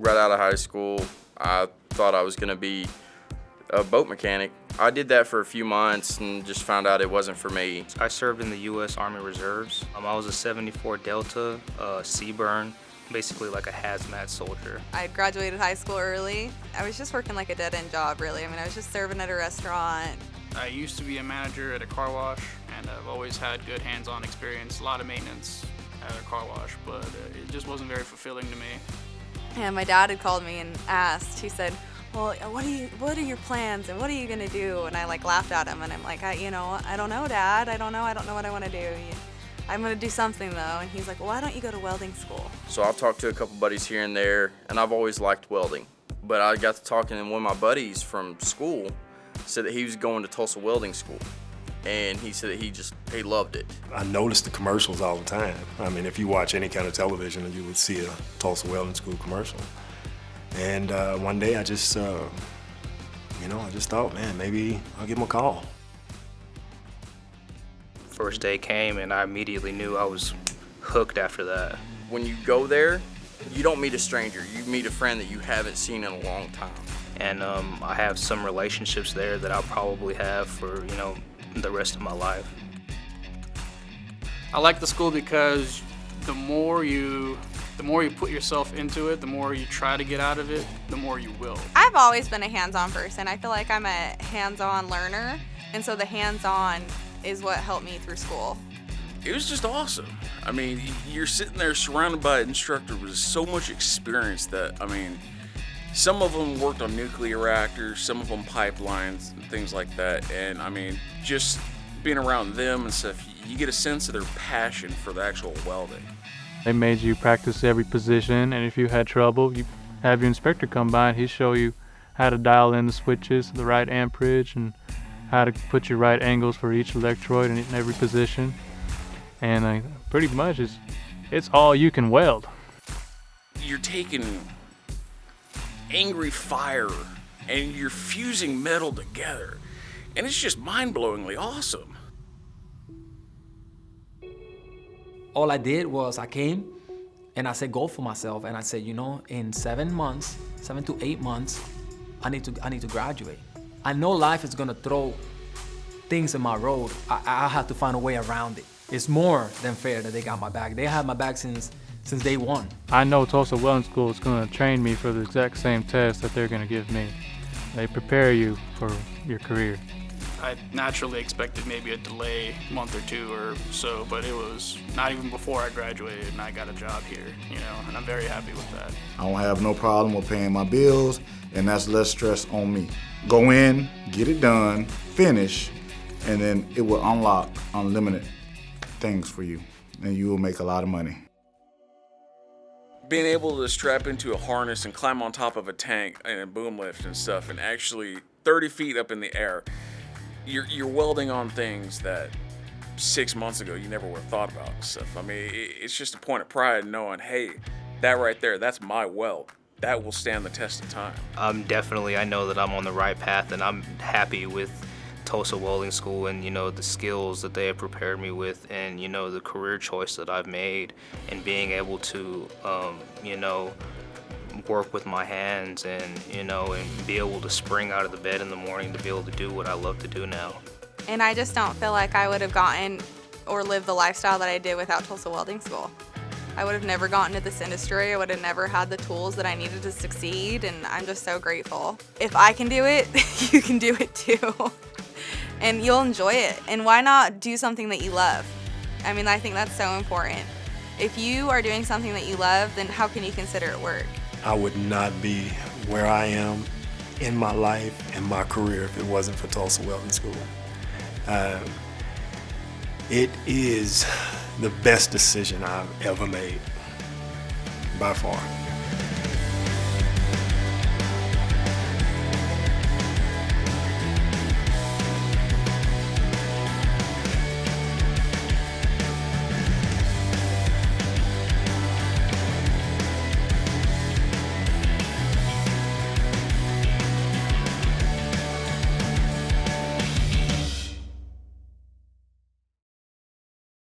right out of high school, I thought I was going to be a boat mechanic. I did that for a few months and just found out it wasn't for me. I served in the U.S. Army Reserves. I was a 74 Delta Seaburn, basically like a hazmat soldier. I graduated high school early. I was just working like a dead-end job, really. I mean, I was just serving at a restaurant. I used to be a manager at a car wash, and I've always had good hands-on experience, a lot of maintenance at a car wash, but it just wasn't very fulfilling to me. And my dad had called me and asked, he said, well, what are your plans and what are you gonna do? And I like laughed at him and I'm like, I don't know, Dad. I don't know what I wanna do. I'm gonna do something though. And he's like, well, why don't you go to welding school? So I've talked to a couple buddies here and there, and I've always liked welding. But I got to talking, and one of my buddies from school said that he was going to Tulsa Welding School. And he said that he loved it. I noticed the commercials all the time. I mean, if you watch any kind of television, you would see a Tulsa Welding School commercial. And one day I just, I just thought, man, maybe I'll give him a call. First day came and I immediately knew I was hooked after that. When you go there, you don't meet a stranger. You meet a friend that you haven't seen in a long time. And I have some relationships there that I'll probably have for, the rest of my life. I like the school because the more you put yourself into it, the more you try to get out of it, the more you will. I've always been a hands-on person. I feel like I'm a hands-on learner, and so the hands-on is what helped me through school. It was just awesome. I mean, you're sitting there surrounded by an instructor with so much experience that, some of them worked on nuclear reactors, some of them pipelines and things like that. And just being around them and stuff, you get a sense of their passion for the actual welding. They made you practice every position, and if you had trouble, you have your inspector come by and he'd show you how to dial in the switches, the right amperage, and how to put your right angles for each electrode in every position. And pretty much it's all you can weld. You're taking angry fire and you're fusing metal together, and it's just mind-blowingly awesome. All I did was I came and I set goal for myself, and I said, in 7 to 8 months, I need to graduate. I know life is gonna throw things in my road. I have to find a way around it. It's more than fair that they got my back. They had my back since day one. I know Tulsa Welding School is going to train me for the exact same test that they're going to give me. They prepare you for your career. I naturally expected maybe a delay, month or two or so, but it was not even before I graduated and I got a job here, and I'm very happy with that. I don't have no problem with paying my bills, and that's less stress on me. Go in, get it done, finish, and then it will unlock unlimited things for you, and you will make a lot of money. Being able to strap into a harness and climb on top of a tank and a boom lift and stuff, and actually 30 feet up in the air, you're welding on things that 6 months ago you never would have thought about and stuff. It's just a point of pride knowing, hey, that right there, that's my weld. That will stand the test of time. I know that I'm on the right path, and I'm happy with Tulsa Welding School and the skills that they have prepared me with, and the career choice that I've made, and being able to work with my hands and and be able to spring out of the bed in the morning to be able to do what I love to do now. And I just don't feel like I would have gotten or lived the lifestyle that I did without Tulsa Welding School. I would have never gotten into this industry. I would have never had the tools that I needed to succeed, and I'm just so grateful. If I can do it, you can do it too. And you'll enjoy it. And why not do something that you love? I think that's so important. If you are doing something that you love, then how can you consider it work? I would not be where I am in my life and my career if it wasn't for Tulsa Welding School. It is the best decision I've ever made, by far.